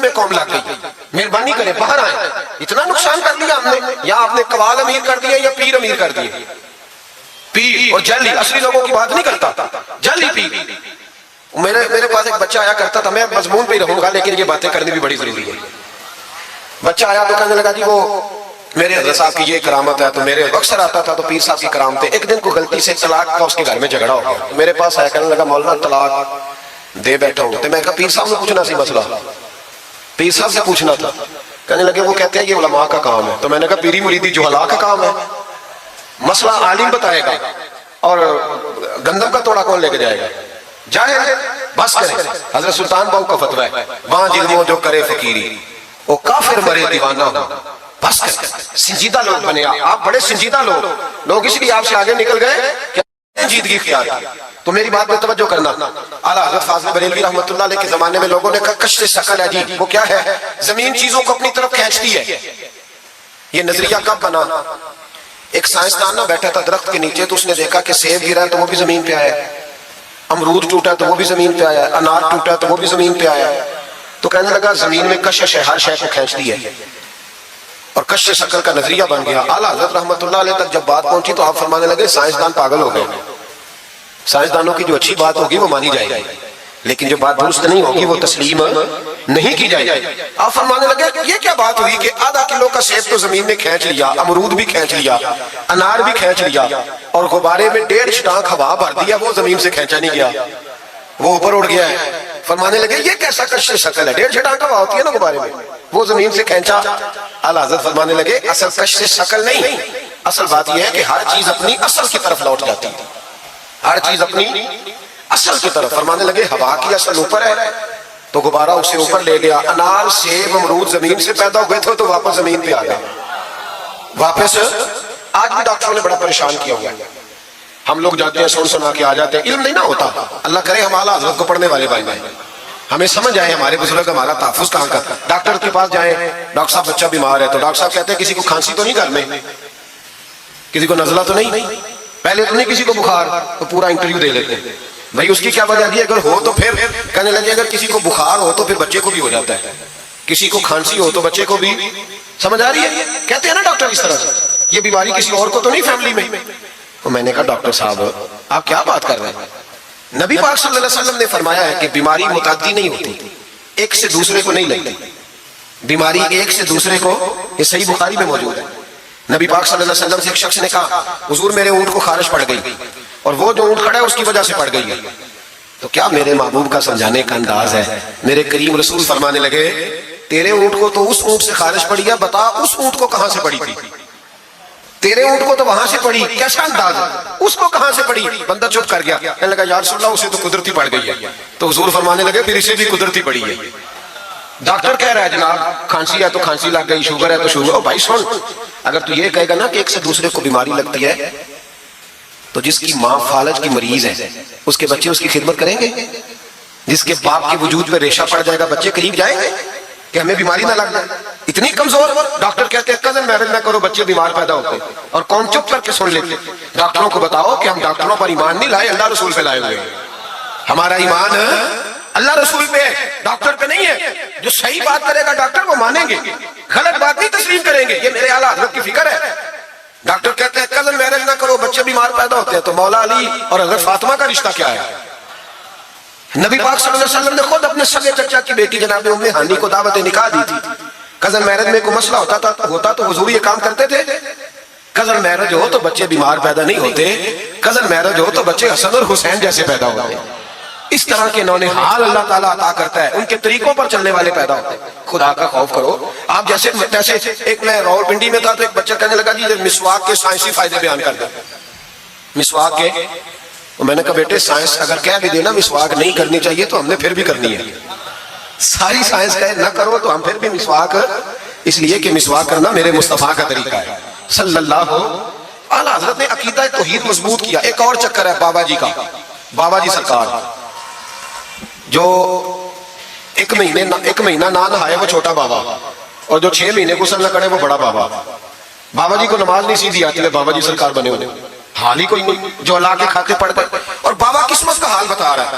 میں قوم لگ گئی, مہربانی کریں باہر آئیں, اتنا نقصان کر لیا ہم نے, یا آپ نے قوال امیر کر دیا یا پیر امیر کر دیے. پیر اور جعلی, اصلی لوگوں کی بات نہیں کرتا, جعلی پیر. میرے پاس ایک بچہ آیا کرتا تھا, میں مضمون پہ ہی رہوں گا لیکن یہ باتیں کرنی بھی بڑی ضروری ہے. بچہ آیا تو کہنے لگا جی وہ میرے حضرت صاحب کی یہ کرامت ہے, تو میرے اکثر آتا تھا تو پیر صاحب کی کرامت ہے. ایک دن کو غلطی سے طلاق کا اس کے گھر میں جھگڑا ہو گیا, میرے پاس آیا کہنے لگا مولانا طلاق دے بیٹھا ہوں. تو میں کہا پیر صاحب سے پوچھنا سی مسئلہ, پیر صاحب سے پوچھنا تھا. کہنے لگے وہ کہتے ہیں یہ علماء کا کام ہے. تو میں نے کہا پیری مریدی جہلاء کا کام ہے, مسئلہ عالم بتائے گا اور گندم کا توڑا کون لے کے جائے گا, جاہل. بس کریں, حضرت سلطان باؤ کا فتویٰ ہے, وہاں جلدیوں جو کرے فقیری وہ کافر مرے دیوانہ ہو. بس کریں, سنجیدہ لوگ بنے آپ, بڑے سنجیدہ لوگ اس لیے آپ سے آگے نکل گئے کہ سنجیدگی اختیار کی. تو میری بات میں توجہ کرنا, اعلیٰ حضرت فاضل بریلوی رحمۃ اللہ علیہ کے زمانے میں لوگوں نے کہا کشف ثقل ہے جی, وہ کیا ہے, زمین چیزوں کو اپنی طرف کھینچتی ہے. یہ نظریہ کب بنا؟ ایک سائنسدان نہ بیٹھا تھا درخت کے نیچے, تو اس نے دیکھا کہ سیب گرا تو وہ بھی زمین پہ آیا, امرود ٹوٹا تو وہ بھی زمین پہ آیا, انار ٹوٹا تو وہ بھی زمین پہ آیا. تو کہنے لگا زمین میں کشش ہے, ہر شے کو کھینچتی ہے, اور کشش ثقل کا نظریہ بن گیا. اعلیٰ حضرت رحمۃ اللہ علیہ تک جب بات پہنچی تو آپ فرمانے لگے سائنسدان پاگل ہو گئے, سائنسدانوں کی جو اچھی بات ہوگی وہ مانی جائے گی, لیکن جو بات درست نہیں ہوگی وہ تسلیم نہیں کی جائے گی. آپ فرمانے لگے یہ کیا بات ہوئی کہ آدھا کلو کا سیب تو زمین نے کھینچ لیا, امرود بھی کھینچ لیا, انار بھی کھینچ لیا, اور غبارے میں 1.5 چھٹانک ہوا بھر دیا, وہ زمین سے کھینچا نہیں گیا, وہ اوپر اڑ گیا ہے. فرمانے لگے یہ کیسا کشش ثقل ہے, 1.5 چھٹانک ہوا ہوتی ہے نا غبارے میں, وہ زمین سے کھینچا. اعلیٰ حضرت فرمانے لگے اصل کشش ثقل نہیں, اصل بات یہ ہے کہ ہر چیز اپنی اصل کی طرف لوٹ جاتی ہے, ہر چیز اپنی اصل کی طرف. فرمانے لگے ہوا کی اصل اوپر ہے تو غبارہ اسے اوپر لے گیا, انار سیب امرود زمین سے پیدا ہوئے تھے تو واپس زمین پہ آ گئے, واپس. آج بھی ڈاکٹروں نے بڑا پریشان کیا ہوا ہے, ہم لوگ جاتے ہیں سن سنا کے آ جاتے ہیں, علم نہیں نہ ہوتا. اللہ کرے ہم اعلیٰ حضرت کو پڑھنے والے بھائی ہیں, ہمیں سمجھ آئے ہمارے بزرگ ہمارا تحفظ کہاں کا. ڈاکٹر کے پاس جائیں, ڈاکٹر صاحب بچہ بیمار ہے, تو ڈاکٹر صاحب کہتے ہیں کسی کو کھانسی تو نہیں گھر میں, کسی کو نزلہ تو نہیں, پہلے تو نہیں کسی کو بخار, تو پورا انٹرویو دے لیتے ہیں بھائی اس کی کیا وجہ دی, اگر ہو تو پھر کہنے لگے اگر کسی کو بخار ہو تو پھر بچے کو بھی ہو جاتا ہے, کسی کو کھانسی ہو تو بچے کو بھی. سمجھ آ رہی ہے, کہتے ہیں نا ڈاکٹر اس طرح سے, یہ بیماری کسی اور کو تو نہیں فیملی میں. تو میں نے کہا ڈاکٹر صاحب آپ کیا بات کر رہے ہیں, نبی پاک صلی اللہ علیہ وسلم نے فرمایا ہے کہ بیماری متعدی نہیں ہوتی, ایک سے دوسرے کو نہیں لگتی بیماری, ایک سے دوسرے کو. یہ صحیح بخاری میں موجود ہے. نبی پاک صلی اللہ علیہ وسلم سے ایک شخص نے کہا حضور میرے اونٹ کو خارش پڑ گئی, اور وہ جو اونٹ کھڑا ہے اس کی وجہ سے پڑ گئی ہے. تو کیا میرے محبوب کا سمجھانے کا انداز ہے, میرے کریم رسول فرمانے لگے تیرے اونٹ کو تو اس اونٹ سے خارش پڑی ہے, بتا اس اونٹ کو کہاں سے پڑی تھی, تیرے اونٹ کو تو وہاں سے پڑی, کیسا انداز ہے, اس کو کہاں سے پڑی. بندہ چپ کر گیا, کہنے لگا یا رسول اللہ اسے تو قدرتی پڑ گئی ہے. تو حضور فرمانے لگے پھر اسے بھی قدرتی پڑی ہے. ڈاکٹر کہہ رہا ہے جناب کھانسی ہے تو کھانسی لگ گئی, شوگر ہے تو شوگر. بھائی سن, اگر تو یہ کہے گا نا کہ ایک سے دوسرے کو بیماری لگتی ہے, تو جس کی ماں فالج کی مریض ہے اس کے بچے اس کی خدمت کریں گے, جس کے باپ کے وجود پہ ریشہ پڑ جائے گا بچے قریب جائیں گے کہ ہمیں بیماری نہ لگ جائے. اتنی کمزور. ڈاکٹر کہتے ہیں کزن میرج نہ کرو, بچے بیمار پیدا ہوتے, اور کون چپ کر کے سن لیتے. ڈاکٹروں کو بتاؤ کہ ہم ڈاکٹروں پر ایمان نہیں لائے, اللہ رسول پہ لائے ہوئے, ہمارا ایمان اللہ رسول پہ ہے, ڈاکٹر پہ نہیں ہے. جو صحیح بات کرے گا ڈاکٹر وہ مانیں گے, غلط بات نہیں تسلیم کریں گے. یہ میرے اعلیٰ حضرت کی فکر ہے. ڈاکٹر کہتے ہیں کزن میرج نہ کرو, بچے بیمار پیدا ہوتے ہیں, تو مولا علی اور حضرت فاطمہ کا رشتہ کیا ہے. نبی پاک صلی اللہ علیہ وسلم نے خود اپنے سگے چچا کی بیٹی جناب ام ہانی کو دعوت نکاح دی تھی. کزن میرج میں کوئی مسئلہ ہوتا تو حضور یہ کام کرتے تھے. کزن میرج ہو تو بچے بیمار پیدا نہیں ہوتے, کزن میرج ہو تو بچے حسن اور حسین جیسے پیدا ہوتے. اس طرح کے نونے حال اللہ تعالیٰ عطا کرتا ہے, ان کے طریقوں پر چلنے والے پیدا ہوتے ہیں. خدا کا خوف کرو. آپ جیسے ایک میں راول پنڈی میں تھا تو ایک بچہ کہنے لگا جی مسواک کے سائنسی فائدے بیان کر دیں, مسواک کے. میں نے کہا بیٹے سائنس اگر کہہ بھی دینا مسواک نہیں کرنی چاہیے تو ہم نے پھر بھی کرنی ہے. ساری سائنس کہے نہ کرو تو ہم پھر بھی مسواک, اس لیے کہ مسواک کرنا میرے مصطفیٰ کا طریقہ ہے صلی اللہ. اعلیٰ حضرت نے عقیدہ توحید مضبوط کیا. ایک اور چکر ہے بابا جی کا, بابا جی سرکار جو ایک مہینہ نہ نہائے وہ چھوٹا بابا, اور جو 6 مہینے غسل نہ کرے وہ بڑا بابا. بابا جی کو نماز نہیں سیدھی آتی ہے, بابا جی سرکار بنے ہوئے, حال ہی کوئی نہیں, جو اللہ کے کھاتے پڑھتے. اور بابا قسمت کا حال بتا رہا ہے,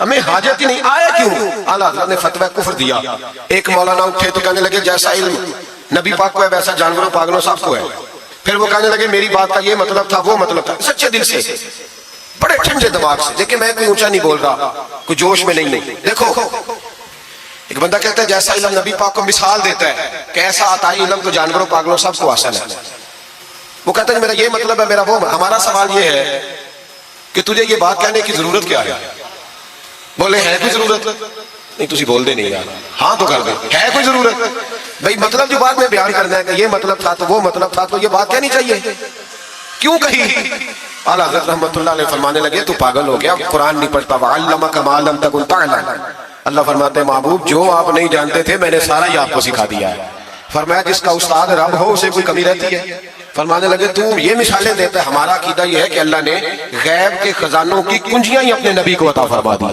ہمیں حاجت ہی نہیں، آیا کیوں؟ اعلیٰ حضرت نے فتویٰ کفر دیا. ایک مولانا اٹھے تو کہنے لگے جیسا علم نبی پاک کو ہے ویسا جانوروں پاگلوں سب کو ہے. پھر وہ کہنے لگے میری بات کا یہ مطلب تھا وہ مطلب تھا، سچے دل سے بڑے ٹھنڈے دماغ سے. دیکھیں میں کوئی اونچا نہیں بول رہا، کوئی جوش میں نہیں. دیکھو ایک بندہ کہتا ہے جیسا علم نبی پاک کو مثال دیتا ہے کہ ایسا آتا ہے علم تو جانوروں پاگلوں سب کو حاصل ہے. وہ کہتا ہے کہ میرا یہ مطلب ہے میرا وہ. ہمارا سوال یہ ہے کہ تجھے یہ بات کہنے کی ضرورت کیا ہے؟ بولے ہے کوئی ضرورت؟ نہیں تجھے بول دے نہیں یار، ہاں تو کر دے ہے کوئی ضرورت. بھئی مطلب جو بات میں بیان کرنا ہے کہ یہ مطلب تھا تو وہ مطلب تھا تو یہ بات کہنی چاہیے، کیوں کہی؟ اعلیٰ حضرت رحمت اللہ علیہ فرمانے لگے تو پاگل ہو گیا، قرآن نہیں پڑھتا. وَعَلَّمَكَ مَا لَمْ تَكُنْ تَعْلَمْ. اللہ فرماتے ہیں محبوب جو آپ نہیں جانتے تھے میں نے سارا ہی آپ کو سکھا دیا ہے. فرمایا جس کا استاد رب ہو اسے کوئی کمی رہتی ہے؟ فرمانے لگے تو یہ مثالیں دیتا ہے. ہمارا عقیدہ یہ ہے کہ اللہ نے غیب کے خزانوں کی کنجیاں ہی اپنے نبی کو عطا فرما دی.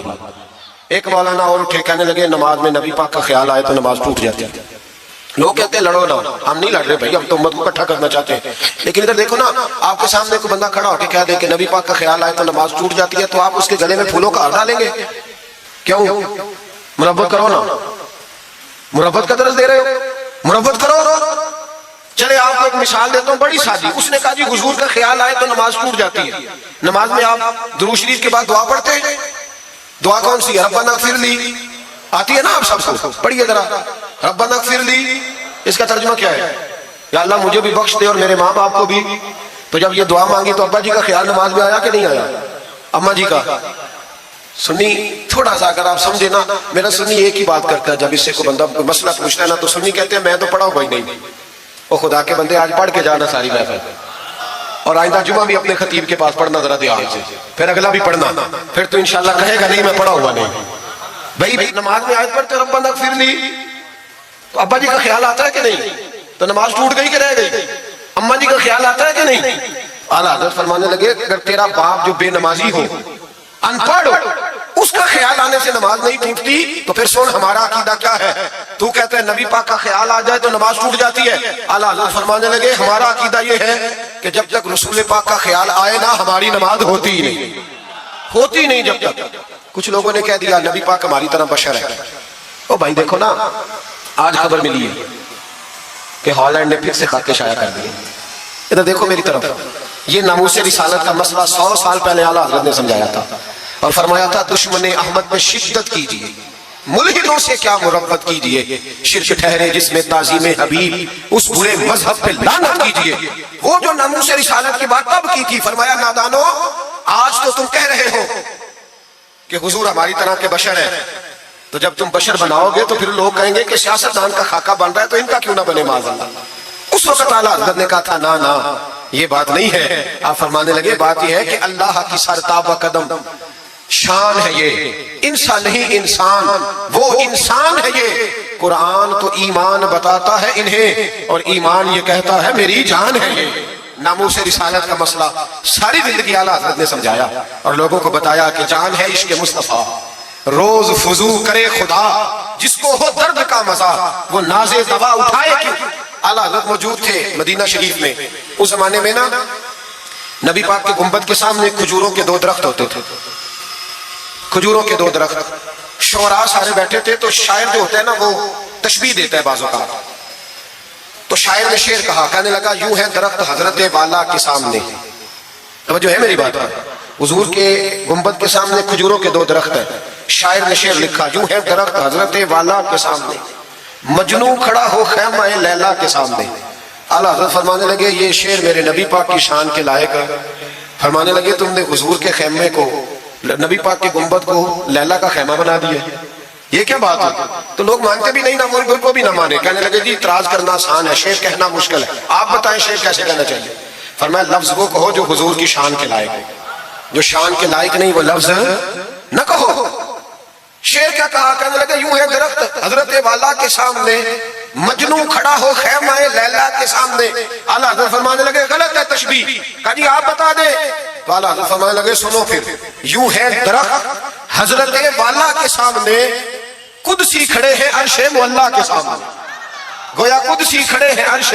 ایک مولانا اور اٹھے کہنے لگے نماز میں نبی پاک کا خیال آئے تو نماز ٹوٹ جاتی ہے. لوگ کہتے ہیں لڑو نہ، ہم نہیں لڑ رہے بھائی، ہم تو امت کو اکٹھا کرنا چاہتے ہیں. لیکن ادھر دیکھو نا، آپ کے سامنے کوئی بندہ کھڑا ہو کے کہہ دے کہ نبی پاک کا خیال آئے تو نماز ٹوٹ جاتی ہے، تو آپ اس کے گلے میں پھولوں کا ہار ڈالیں گے؟ کیوں؟ مربت کرو نا، مربت کا درس دے رہے ہو، مربت کرو. چلے آپ کو ایک مثال دیتا ہوں بڑی سادی. اس نے کہا جی حضور کا خیال آئے تو نماز ٹوٹ جاتی ہے. نماز میں آپ درود شریف کے بعد دعا پڑھتے ہیں. دعا کون سی ہے؟ ربنا اغفر لی آتی ہے نا آپ سب کو، پڑھیے ذرا ربنا اغفر لی. اس کا ترجمہ کیا ہے؟ یا اللہ مجھے بھی بخش دے اور میرے ماں باپ کو بھی. تو جب یہ دعا مانگی تو ابا جی کا خیال نماز میں آیا کہ نہیں آیا؟ اماں جی کا؟ سنی تھوڑا سا اگر آپ سمجھے نا، میرا سنی ایک ہی بات کرتا ہے جب اس سے کوئی بندہ مسئلہ پوچھتا ہے نا تو سنی کہتے ہیں میں تو پڑھا ہوں بھائی. نہیں وہ خدا کے بندے آج پڑھ کے جانا ساری محفل، اور آئندہ جمعہ بھی اپنے خطیب کے پاس پڑھنا ذرا دھیان سے، پھر اگلا بھی پڑھنا، پھر تو انشاءاللہ کہے گا نہیں میں پڑھا ہوا نہیں. بھائی نماز میں آیت پڑھتے ربنا اغفر لی تو ابا جی کا خیال آتا ہے کہ نہیں؟ تو نماز ٹوٹ گئی کہ رہ گئی؟ اماں جی کا خیال آتا ہے کہ نہیں؟ اعلیٰ حضرت فرمانے لگے اگر تیرا باپ جو بے نمازی ہو، ان پڑھ، اس کا خیال آنے سے نماز نہیں ٹوٹتی تو پھر سن ہمارا عقیدہ کیا ہے. تو کہتا ہے نبی پاک کا خیال آ جائے تو نماز ٹوٹ جاتی ہے. اعلیٰ حضرت فرمانے لگے ہمارا عقیدہ یہ ہے کہ جب تک رسول پاک کا خیال آئے نا ہماری نماز ہوتی ہی نہیں، ہوتی نہیں جب تک. کچھ لوگوں نے کہہ دیا نبی پاک ہماری طرح بشر ہے. او بھائی دیکھو نا، آج خبر ملی ہے کہ ہالینڈ نے پھر سے خط شائع کر دی. ادھر دیکھو میری طرف. یہ ناموس رسالت کا مسئلہ 100 سال پہلے اعلیٰ حضرت نے سمجھایا تھا اور فرمایا تھا دشمن احمد میں شدت کیجیے، ملحدوں سے کیا مربت کیجیے، شرک ٹھہرے جس میں تعظیم حبیب اس برے مذہب پہ لعنت کیجیے. وہ جو ناموس رسالت کی بات تب کی تھی، فرمایا نادانو آج تو تم کہہ رہے ہو کہ حضور ہماری طرح کے بشر ہیں، تو جب تم بشر بناؤ گے تو پھر لوگ کہیں گے کہ سیاستدان کا خاکہ بن رہا ہے تو ان کا کیوں نہ بنے معاذ اللہ. اس وقت اعلیٰ حضرت نے کہا تھا نا یہ بات نہیں ہے. آپ فرمانے لگے بات یہ ہے کہ اللہ کی سرتابہ قدم شان ہے، یہ انسان نہیں انسان، وہ انسان ہے. یہ قرآن تو ایمان بتاتا ہے انہیں اور ایمان یہ کہتا ہے میری جان ہے. یہ ناموس رسالت کا مسئلہ ساری زندگی اعلیٰ حضرت نے سمجھایا اور لوگوں کو بتایا کہ جان ہے عشق مصطفیٰ، روز فضو کرے خدا، جس کو ہو درد کا مزہ وہ ناز دوا اٹھائے کیوں. اعلیٰ حضرت موجود تھے مدینہ شریف میں. اس زمانے میں نا نبی پاک کے گنبد کے سامنے کھجوروں کے 2 درخت ہوتے تھے، کھجوروں کے 2 درخت. شعراء سارے بیٹھے تھے تو شاعر جو ہوتا ہے نا وہ تشبیہ دیتا ہے بعض اوقات. تو شاعر نے شعر کہا، کہنے لگا یوں ہے درخت حضرت والا کے سامنے. توجہ ہے میری بات پر؟ حضور کے گنبد کے سامنے کھجوروں کے 2 درخت ہیں. شاعر نے شعر لکھا یوں ہے درخت حضرت والا کے سامنے، مجنوں کھڑا ہو خیمہ لیلا کے سامنے. اعلیٰ حضرت فرمانے لگے یہ شعر میرے نبی پاک کی شان کے لائق ہے. فرمانے لگے تم نے حضور کے خیمے کو، نبی پاک کے گنبد کو لیلا کا خیمہ بنا دیا، یہ کیا بات ہے؟ تو لوگ مانتے بھی نہیں نہ وہ کو بھی نہ مانے. کہنے لگے جی اعتراض کرنا آسان ہے، شعر کہنا مشکل ہے، آپ بتائیں شعر کیسے کہنا چاہیے. فرمایا لفظ وہ کہو جو حضور کی شان کے لائق ہے، جو شان کے لائق نہیں وہ لفظ نہ کہو. شعر کیا کہا؟ کہنے لگے یوں ہے درخت حضرت والا کے سامنے، مجنوں کھڑا ہو خیمہ لیلا کے سامنے. اعلیٰ حضرت فرمانے لگے غلط ہے تشبیہ. کہا جی آپ بتا دیں. تو اعلیٰ حضرت فرمانے لگے سنو پھر، یوں ہے درخت حضرت والا کے سامنے، قدسی کھڑے ہیں عرش مولا کے سامنے. گویا قدسی کھڑے ہیں عرش.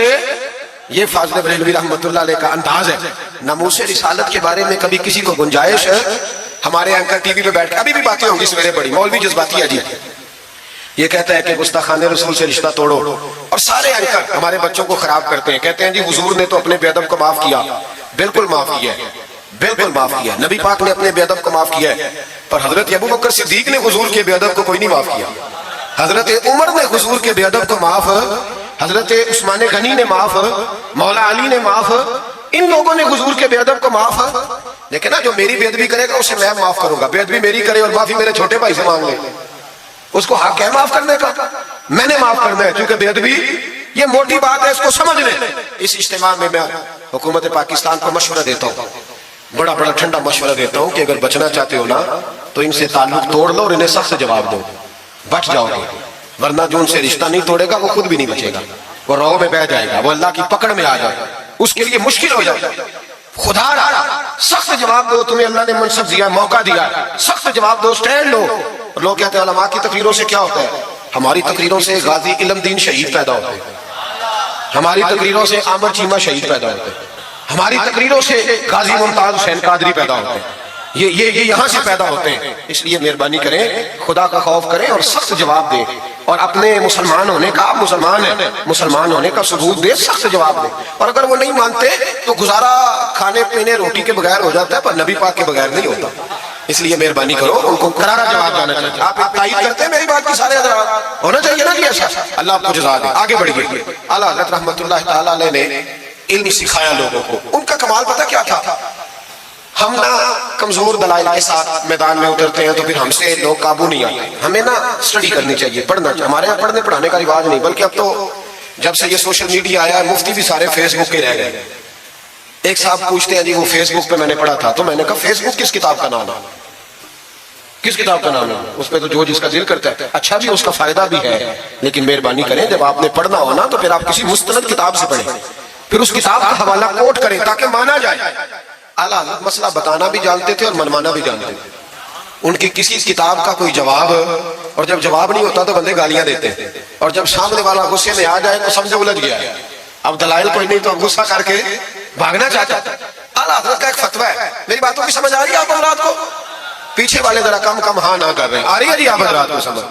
یہ فاضل بریلوی رحمت اللہ علیہ کا انداز ہے. ناموس رسالت کے بارے میں کبھی کسی کو گنجائش ہمارے اینکر ٹی وی پہ بیٹھ کے ابھی بھی باتیں ہوں گی سویرے بڑی، مولوی جذباتی ہے جی، یہ کہتا ہے کہ گستاخان رسول سے رشتہ توڑو، اور سارے اینکر ہمارے بچوں کو خراب کرتے ہیں، کہتے ہیں جی حضور نے تو اپنے بے ادب کو معاف کیا، بالکل معاف کیا ہے، بالکل معاف کیا، نبی پاک نے اپنے بے ادب کو معاف کیا ہے، پر حضرت ابو بکر صدیق نے حضور کے بے ادب کو کوئی نہیں معاف کیا، حضرت عمر نے حضور کے بے ادب کو معاف، حضرت عثمان غنی نے معاف، مولا علی نے معاف، ان لوگوں نے حضور کے بے ادب کو معاف، لیکن نا جو میری بے ادبی کرے گا اسے میں معاف کروں گا، بے ادبی میری کرے اور معافی میرے چھوٹے بھائی سے مانگ لے، اس کو حق ہے معاف کرنے کا، میں نے معاف کرنا ہے، کیونکہ بے ادبی یہ موٹی بات ہے، اس کو سمجھ لیں۔ اس اجتماع میں حکومت پاکستان کو مشورہ دیتا ہوں، بڑا بڑا ٹھنڈا مشورہ دیتا ہوں کہ اگر بچنا چاہتے ہو نا تو ان سے تعلق توڑ لو اور انہیں سخت سے جواب دو، بچ جاؤ گے، ورنہ جو ان سے رشتہ نہیں توڑے گا وہ خود بھی نہیں بچے گا، وہ رو میں بہ جائے گا، وہ اللہ کی پکڑ میں آ جائے گا، اس کے لیے مشکل ہو جائے گا۔ خدا سخت جواب دو، تمہیں اللہ نے منصب دیا، موقع دیا، سخت جواب دو، سٹینڈ لو۔ اور لوگ کہتے ہیں علماء کی تقریروں سے کیا ہوتا ہے؟ ہماری تقریروں سے غازی علم دین شہید پیدا ہوتے ہیں، ہماری تقریروں سے عامر چیمہ شہید پیدا ہوتے ہیں، ہماری تقریروں سے غازی ممتاز حسین قادری پیدا ہوتے ہیں، یہ یہاں سے پیدا ہوتے ہیں۔ اس لیے مہربانی کریں، خدا کا خوف کریں اور سخت جواب دیں، اور اپنے مسلمان ہونے کا، آپ مسلمان ہیں، مسلمان ہونے کا ثبوت دیں، سخت جواب دیں۔ اور اگر وہ نہیں مانتے تو گزارا کھانے پینے روٹی کے بغیر ہو جاتا ہے، پر نبی پاک کے بغیر نہیں ہوتا۔ اس لیے مہربانی کرو، ان کو کرارا جواب دینا چاہیے۔ آپ تائید کرتے ہیں میری بات کی؟ سارے حضرات ہونا چاہیے نا کہ ایسا؟ اللہ آپ کو جزا دے۔ آگے بڑھیے۔ اعلیٰ حضرت رحمت اللہ تعالیٰ علیہ نے علم سکھایا لوگوں کو، ان کا کمال پتہ کیا تھا؟ ہم نا کمزور دلائل کے ساتھ میدان میں اترتے ہیں تو پھر ہم سے لوگ قابو نہیں آتے، ہمیں نا اسٹڈی کرنی چاہیے، پڑھنا چاہیے۔ ہمارے یہاں پڑھنے پڑھانے کا رواج نہیں، بلکہ اب تو جب سے یہ سوشل میڈیا آیا ہے مفتی بھی سارے فیس بک کے رہ گئے۔ ایک صاحب پوچھتے ہیں جی وہ فیس بک پہ میں نے پڑھا تھا، تو میں نے کہا فیس بک کس کتاب کا نام ہے؟ کس کتاب کا نام ہے؟ اس پہ تو جو جس کا دل کرتا ہے، اچھا بھی، اس کا فائدہ بھی ہے، لیکن مہربانی کریں جب آپ نے پڑھنا ہو نا تو پھر آپ کسی مستند کتاب سے پڑھیں، پھر اس کتاب کا حوالہ کوٹ کریں تاکہ مانا جائے۔ اعلیٰ حضرت مسئلہ بتانا بھی جانتے تھے اور منوانا بھی جانتے تھے۔ ان کی کسی کتاب کا کوئی جواب، اور جب جواب نہیں ہوتا تو بندے گالیاں دیتے ہیں، اور جب سامنے والا غصے میں آ جائے تو سمجھے الجھ گیا ہے، اب دلائل کوئی نہیں تو غصہ کر کے بھاگنا چاہتا ہے۔ اعلیٰ حضرت کا ایک فتویٰ ہے، میری باتوں کی سمجھ آ رہی ہے آپ حضرات کو؟ پیچھے والے ذرا کم کم ہاں نہ کر رہے ہیں، آ رہی ہے جی آپ حضرات کو سمجھ؟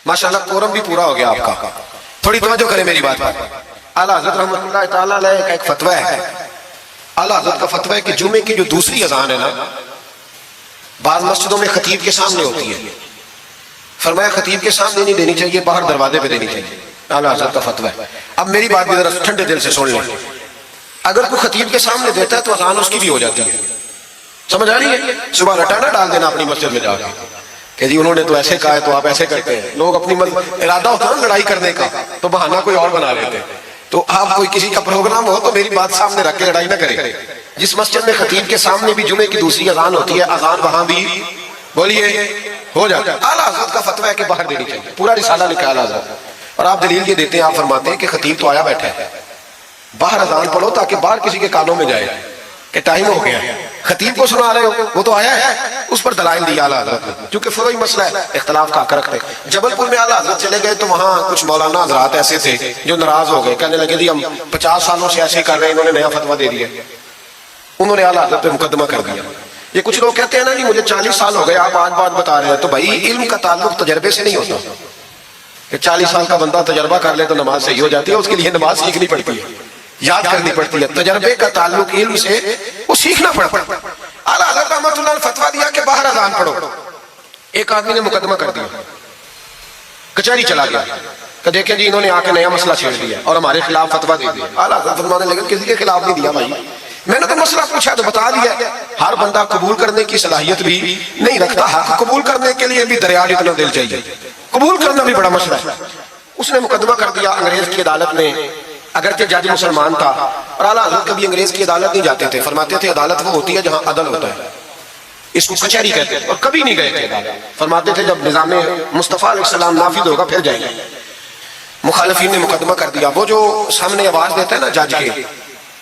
ماشاءاللہ قورم بھی پورا ہو گیا آپ کا، تھوڑی توجہ کریں میری بات پر۔ اعلیٰ حضرت رحمۃ اللہ تعالیٰ علیہ کا ایک فتویٰ ہے، اعلیٰ حضرت کا فتویٰ ہے کہ جمعے کی جو دوسری اذان ہے نا، بعض مسجدوں میں خطیب کے سامنے ہوتی ہے، فرمایا خطیب کے سامنے نہیں دینی چاہیے، باہر دروازے پہ دینی چاہیے، اعلیٰ حضرت کا فتویٰ ہے۔ اب میری بات بھی ذرا ٹھنڈے دل سے سن لیں، اگر کوئی خطیب کے سامنے دیتا ہے تو اذان اس کی بھی ہو جاتی ہے، سمجھ آ رہی ہے؟ صبح رٹانا ڈال دینا اپنی مسجد میں جا کے کہ جی انہوں نے تو ایسے کہا ہے تو آپ ایسے کرتے ہیں، لوگ اپنی ارادہ ہوتا ہے نا لڑائی کرنے کا تو بہانہ کوئی اور بنا لیتے ہیں، تو آپ کوئی کسی کا پروگرام ہو تو میری بات سامنے رکھ کے لڑائی نہ کرے۔ جس مسجد میں خطیب کے سامنے بھی جمعے کی دوسری اذان ہوتی ہے، اذان وہاں بھی بولیے ہو جاتا ہے۔ اعلیٰ حضرت کا فتویٰ ہے کہ باہر دینی چاہیے، پورا رسالہ لکھا ہے اعلیٰ حضرت، اور آپ دلیل یہ دیتے ہیں، آپ فرماتے ہیں کہ خطیب تو آیا بیٹھا ہے، باہر اذان پڑھو تاکہ باہر کسی کے کانوں میں جائے کہ ٹائم ہو گیا ہے، خطیب کو سنا رہے ہو، وہ تو آیا ہے، اس پر دلائل دیا اعلیٰ حضرت نے، کیونکہ فروعی مسئلہ ہے، اختلاف کا حق رکھتے ہیں۔ جبل پور میں اعلیٰ حضرت چلے گئے تو وہاں کچھ مولانا حضرات ایسے تھے جو ناراض ہو گئے، کہنے لگے جی ہم 50 سالوں سے ایسے کر رہے ہیں، انہوں نے نیا فتویٰ دے دیا، انہوں نے اعلیٰ حضرت پہ مقدمہ کر دیا۔ یہ کچھ لوگ کہتے ہیں نا جی مجھے 40 سال ہو گئے آپ آج بات بتا رہے ہیں، تو بھائی علم کا تعلق تجربے سے نہیں ہوتا کہ 40 سال کا بندہ تجربہ کر لے تو نماز صحیح ہو جاتی ہے، اس کے لیے نماز سیکھنی پڑتی ہے، یاد کرنی پڑتی ہے، تجربے کا تعلق علم سے وہ سیکھنا پڑتا ہے۔ اعلیٰ حضرت رحمۃ اللہ نے فتویٰ دیا کہ باہر اذان پڑھو، ایک آدمی نے مقدمہ کر دیا، کچہری چلا گیا کہ دیکھیں جی انہوں نے آ کے نیا مسئلہ چھیڑ دیا اور ہمارے خلاف فتویٰ دے دیا۔ اعلیٰ حضرت فرمانے لگے کسی کے خلاف نہیں دیا بھائی، میں نے تو مسئلہ پوچھا تو بتا دیا، ہر بندہ قبول کرنے کی صلاحیت بھی نہیں رکھتا، حق قبول کرنے کے لیے بھی دریا جتنا دل چاہیے، قبول کرنا بھی بڑا مسئلہ ہے۔ اس نے مقدمہ کر دیا انگریز کی عدالت میں، اگرچہ جج مسلمان تھا، اور اعلیٰ حضرت کبھی انگریز کی عدالت نہیں جاتے تھے، فرماتے تھے عدالت وہ ہوتی ہے جہاں عدل ہوتا ہے، اس کو کچہری کہتے ہیں، اور کبھی نہیں گئے تھے، فرماتے تھے جب نظام مصطفیٰ علیہ السلام نافذ ہوگا پھر جائیں گے۔ مخالفین نے مقدمہ کر دیا، وہ جو سامنے آواز دیتا ہے نا جج کے،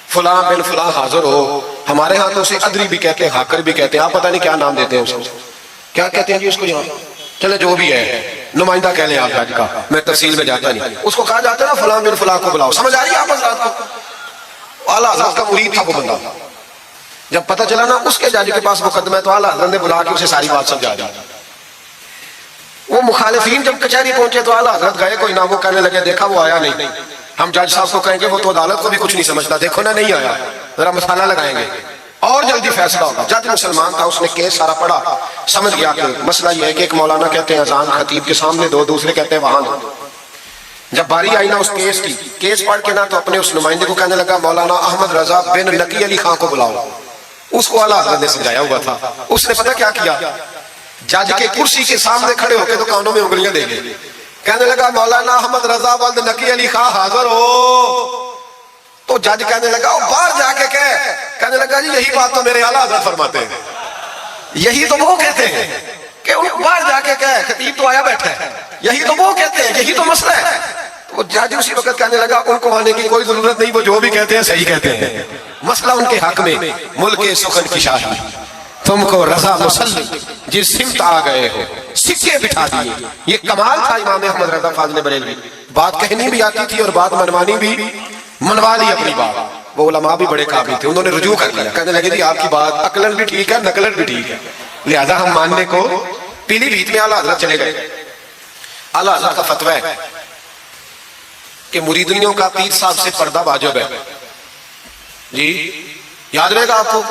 فلاں بن فلاں حاضر ہو، ہمارے ہاں تو اسے ادری بھی کہتے ہیں، حاکر بھی کہتے ہیں، آپ پتہ نہیں کیا نام دیتے ہیں اس کو، کیا کہتے ہیں جی اس کو یہاں، چلے جو بھی ہے نمائندہ کہہ لیں آپ جج کا، میں تفصیل میں جاتا نہیں، اس کو کہا جاتا ہے نا فلاں بن فلاں کو بلاؤ، سمجھ آ رہی ہے آپ حضرات کو؟ اعلیٰ حضرت کا مرید تھا وہ بندہ، جب پتہ چلا نا اس کے جج کے پاس مقدمہ ہے تو اعلیٰ حضرت نے بلا کے اسے ساری بات سمجھا دی. وہ مخالفین جب کچہری پہنچے تو اعلیٰ حضرت گئے, کوئی نہ وہ کہنے لگے دیکھا وہ آیا نہیں, ہم جج صاحب کو کہیں گے وہ تو عدالت کو بھی کچھ نہیں سمجھتا, دیکھو نا نہیں آیا, ذرا مسئلہ لگائیں گے اور جلدی فیصلہ ہوگا. جج مسلمان تھا, اس نے کیس سارا پڑھا, سمجھ گیا کہ مسئلہ یہ ہے کہ ایک مولانا کہتے ہیں اذان خطیب کے سامنے دو, دوسرے کہتے ہیں وہاں دو. جب باری آئی نا اس کیس کی, کیس پڑھ کے نا تو اپنے اس نمائندے کو کہنے لگا مولانا احمد رضا بن نقی علی خان کو بلاؤ. اس کو اعلیٰ حضرت نے سمجھایا ہوا تھا. اس نے پتہ کیا کیا, جج کے کرسی کے سامنے کھڑے ہو کے تو کانوں میں انگلیاں دے گئے, کہنے لگا مولانا احمد رضا بن نقی علی خان حاضر ہو. تو جج کہنے لگا باہر جا کے کہنے لگا جی یہی بات تو میرے اعلیٰ حضرت فرماتے ہیں, یہی تو وہ کہتے ہیں کہ باہر جا کے خطیب تو آیا بیٹھا ہے, یہی تو وہ کہتے ہیں, یہی تو مسئلہ ہے. تو جج اسی وقت کہنے لگا ان کو آنے کی کوئی ضرورت نہیں, وہ جو بھی کہتے ہیں صحیح کہتے ہیں, مسئلہ ان کے حق میں ملک سخن کی شاہی, تم کو رضا مسلم جس سمت آ گئے ہو سکے بٹھا دیے. یہ کمال تھا امام احمد رضا فاضل بریلوی, بات کہنی بھی آتی تھی اور بات منوانی بھی, منوا لی اپنی بات. وہ علماء بھی بڑے قابل تھے, انہوں نے رجوع کر لیا, کہنے لگے جی آپ کی بات عقلاً بھی ٹھیک ہے نقلاً بھی ٹھیک ہے, لہذا ہم ماننے کو پیلی بھیت میں اعلیٰ حضرت چلے گئے. اعلیٰ حضرت کا فتویٰ ہے کہ مریدنیوں کا پیر صاحب سے پردہ واجب ہے, جی یاد رہے گا آپ کو.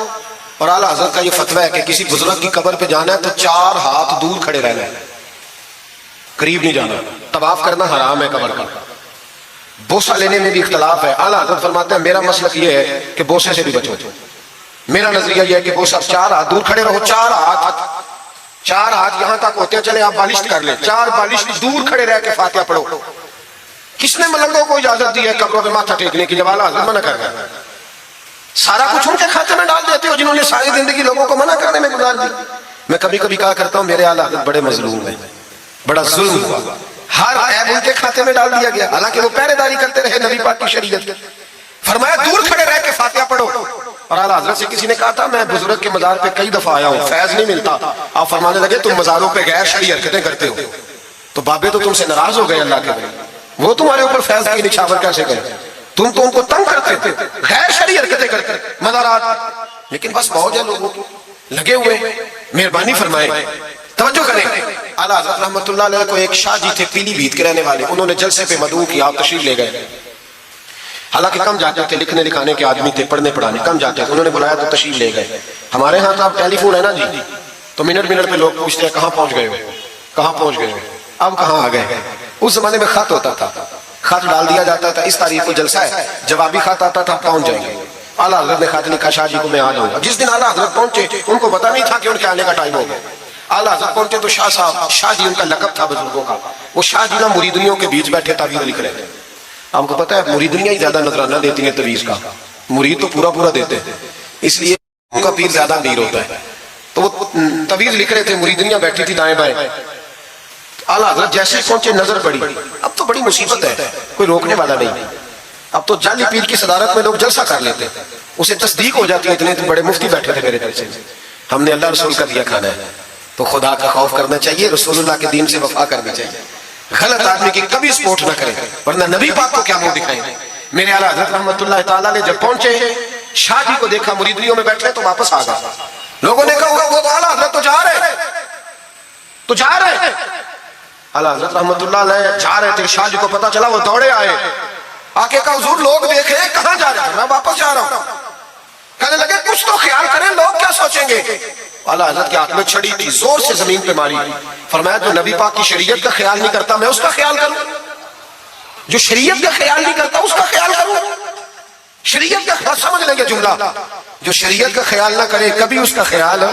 اور اعلیٰ حضرت کا یہ فتویٰ ہے کہ کسی بزرگ کی قبر پہ جانا ہے تو 4 ہاتھ دور کھڑے رہنا ہے, قریب نہیں جانا, طواف کرنا حرام ہے قبر کا. بوسہ لینے میں بھی اختلاف ہے. اعلیٰ حضرت فرماتے ہیں میرا مسلک یہ ہے کہ بوسے سے بھی بچو, میرا نظریہ یہ ہے کہ بوسہ 4 ہاتھ دور کھڑے رہو, 4 ہاتھ یہاں تک ہوتے ہیں, چلے آپ بالشت کر لیں, 4 بالشت دور کھڑے رہ کے فاتحہ پڑھو. کس نے ملنگوں کو اجازت دی ہے قبروں پہ ماتھا ٹیکنے کی جب اعلیٰ حضرت منع کر گئے؟ سارا کچھ ان کے کھاتے میں ڈال دیتے ہو جنہوں نے ساری زندگی لوگوں کو منع کرنے میں گزار دی. میں کبھی کبھی کہا کرتا ہوں میرے اعلیٰ حضرت بڑے مظلوم ہیں, بڑا ظلم ہوا, ہر عیب ان کے کھاتے میں ڈال دیا گیا, حالانکہ وہ پہرے داری کرتے رہے نبی پاک کی شریعت. فرمایا دور کھڑے رہ کے فاتحہ پڑھو. اور اعلیٰ حضرت سے کسی نے کہا تھا میں بزرگ کے مزار پہ کئی دفعہ آیا ہوں, فیض نہیں ملتا. آپ فرمانے لگے تم مزاروں پہ غیر شرعی حرکتیں کرتے ہو, تو بابے تو تم سے ناراض ہو گئے اللہ کے بھائی, وہ تمہارے اوپر فیض کی نچھاور کیسے کرے, تم تو ان کو تنگ کرتے تھے, غیر شرعی حرکتیں کرتے مزارات. لیکن بس موج ہے لوگوں کو لگے ہوئے, مہربانی فرمائے توجہ کریں. اعلیٰ حضرت رحمۃ اللہ علیہ کو ایک شاہ جی تھے پیلی بھیت کے رہنے والے, انہوں نے جلسے پہ مدعو کیا, آپ تشریف لے گئے. حالانکہ کم جاتے تھے, لکھنے لکھانے کے آدمی تھے, پڑھنے پڑھانے کم جاتے تھے, انہوں نے بلایا تو تشریف لے گئے. ہمارے ہاں تو اب ٹیلی فون ہے نا جی, تو منٹ پہ لوگ پوچھتے ہیں کہاں پہنچ گئے ہو, کہاں پہنچ گئے ہو, اب کہاں آ گئے. اس زمانے میں خط ہوتا تھا, خط ڈال دیا جاتا تھا اس تاریخ کو جلسہ ہے, جوابی خط آتا تھا پہنچ جائیں گے. اعلیٰ حضرت نے خط لکھا شاہ جی کو میں آ جاؤں گا. جس دن اعلیٰ حضرت پہنچے ان کو پتا نہیں تھا کہ ان کے آنے کا ٹائم ہو گیا. اعلیٰ حضرت پہنچے تو شاہ صاحب, شاہ جی ان کا لقب تھا بزرگوں کا, وہ شاہ جی نا مریدنیوں کے بیچ بیٹھے تعویذ لکھ رہے تھے. آپ کو پتا ہے مریدنیاں ہی زیادہ نذرانہ دیتی ہیں تعویذ کا, مرید تو پورا پورا دیتے ہیں, اس لیے ان کا پیر زیادہ امیر ہوتا ہے. تو وہ تعویذ لکھ رہے تھے, مریدنیاں بیٹھی تھی دائیں بائیں. اعلیٰ حضرت جیسے پہنچے نظر پڑی, اب تو بڑی مصیبت ہے, کوئی روکنے والا نہیں. اب تو جعلی پیر کی صدارت میں لوگ جلسہ کر لیتے, اسے تصدیق ہو جاتی ہے. اتنے بڑے مفتی بیٹھے تھے میرے جلسے میں, ہم نے اللہ رسول کا دیا کھانا ہے, تو خدا کا خوف کرنا چاہیے, رسول اللہ کے دین سے وفا کرنی چاہیے. غلط آدمی کی کبھی سپورٹ نہ کریں, ورنہ نبی پاک کو کیا منہ دکھائیں گے. میرے اعلیٰ حضرت رحمۃ اللہ تعالیٰ نے جب پہنچے, شاہ جی کو دیکھا مریدنیوں میں بیٹھے تو واپس آ گئے. لوگوں نے کہا وہ تو اعلیٰ حضرت تو جا رہے. اعلیٰ حضرت رحمۃ اللہ علیہ جا رہے تھے, شاہ جی کو پتا چلا, وہ دوڑے آئے, آ کے کہا حضور لوگ دیکھ رہے ہیں, کہاں جا رہے ہیں؟ میں واپس جا رہا ہوں. کہنے لگے کچھ تو خیال کریں, لوگ کیا سوچیں گے. اعلیٰ حضرت کے ہاتھ میں چھڑی تھی, زور سے زمین پہ ماری. فرمایا جو نبی پاک کی شریعت کا خیال نہیں کرتا میں اس کا خیال کروں, جو شریعت کا خیال نہیں کرتا اس کا خیال کروں. شریعت کا خیال سمجھ لیں گے جملہ, جو شریعت کا خیال نہ کرے کبھی اس کا خیال,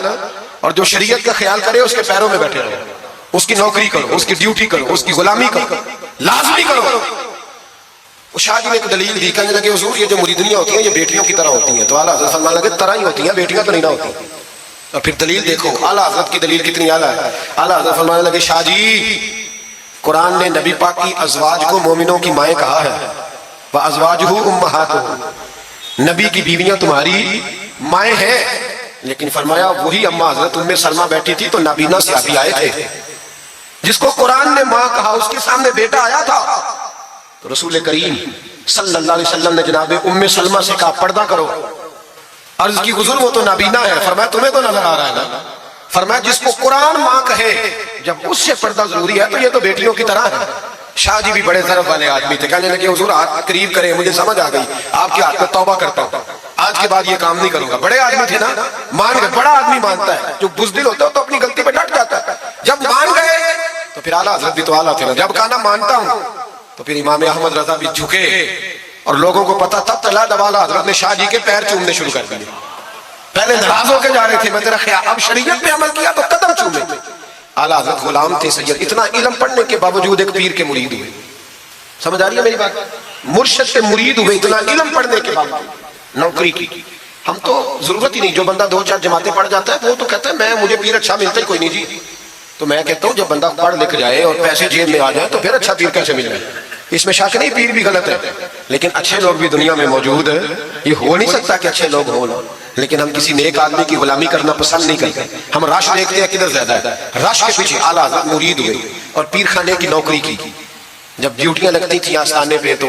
اور جو شریعت کا خیال کرے اس کے پیروں میں بیٹھے رہو, اس کی نوکری کرو, اس کی ڈیوٹی کرو, اس کی غلامی کرو, لازمی کرو. شاہ جی نے ایک دلیل دی, کہنے لگے حضور یہ جو مریدنیاں ہوتی ہیں یہ بیٹیوں کی طرح ہوتی ہیں. تو اعلیٰ حضرت فرمانے لگے طرح ہی ہوتی ہیں, بیٹیاں تو نہیں نہ ہوتی. اور پھر دلیل دیکھو, اعلیٰ حضرت کی دلیل کتنی اعلیٰ ہے. اعلیٰ حضرت فرمانے لگے شاہ جی قرآن نے نبی پاک کی ازواج کو مومنوں کی مائیں کہا ہے, وَأَزْوَاجُهُ أُمَّهَاتُهُمْ, نبی کی بیویاں تمہاری مائیں ہیں. لیکن فرمایا وہی اما حضرت ام سلمہ بیٹھی تھی تو نابینا صحابی آئے تھے, جس کو قرآن نے ماں کہا اس کے سامنے بیٹا آیا تھا, تو رسول کریم صلی اللہ علیہ وسلم نے جناب ام سلمہ سے کہا پردہ کرو. عرض کی حضور وہ تو نابینا ہے. فرمایا تمہیں تو نظر آ رہا ہے نا. فرمایا جس کو قرآن ماں کہے جب اس سے پردہ ضروری ہے تو یہ تو بیٹیوں کی طرح ہے. شاہ جی بھی بڑے ضرب والے آدمی تھے, کہنے لگے حضور ہاتھ قریب کرے, مجھے سمجھ آ گئی, آپ کے ہاتھ میں توبہ کرتا ہوں, آج کے بعد یہ کام نہیں کروں گا. بڑے آدمی تھے نا, مان گئے. بڑا آدمی مانتا ہے, جو بزدل ہوتا ہے تو اپنی غلطی پہ ڈٹ جاتا ہے. جب مان گئے تو پھر اعلیٰ حضرت بھی تو اعلیٰ تھے نا, جب کہا نا مانتا ہوں تو پھر امام احمد رضا بھی جھکے, اور لوگوں کو پتا تب تلا دب اعلیٰ حضرت نے شاہ جی کے پیر چومنے شروع کر دیے. پہلے ناراض ہو کے جا رہے تھے, میں تیرا خیال, اب شریعت پہ عمل کیا تو قدم چومے. اعلیٰ حضرت غلام تھے سید, اتنا علم پڑھنے کے باوجود ایک پیر کے مرید ہوئے. سمجھ آ رہی ہے میری بات؟ مرشد کے مرید ہوئے, اتنا علم پڑھنے کے باوجود نوکری کی. ہم تو ضرورت ہی نہیں, جو بندہ 2-4 جماعتیں پڑھ جاتا ہے وہ تو کہتا ہے میں مجھے پیر اچھا ملتا ہی کوئی نہیں جی. تو میں کہتا ہوں جب بندہ پڑھ لکھ جائے اور پیسے جیب میں آ جائے تو پھر اچھا پیر کیسے مل جائے؟ اس میں شک نہیں, پیر بھی غلط ہے, لیکن اچھے لوگ بھی دنیا میں موجود ہیں. یہ ہو نہیں سکتا کہ اچھے لوگ ہوں, لیکن ہم کسی نیک آدمی کی غلامی کرنا پسند نہیں کرتے. ہم رش دیکھتے ہیں کدھر زیادہ ہے, رش کے پیچھے اعلیٰ حضرت مرید ہوئے اور پیر خانے کی نوکری کی. جب ڈیوٹیاں لگتی تھیں آستانے پہ تو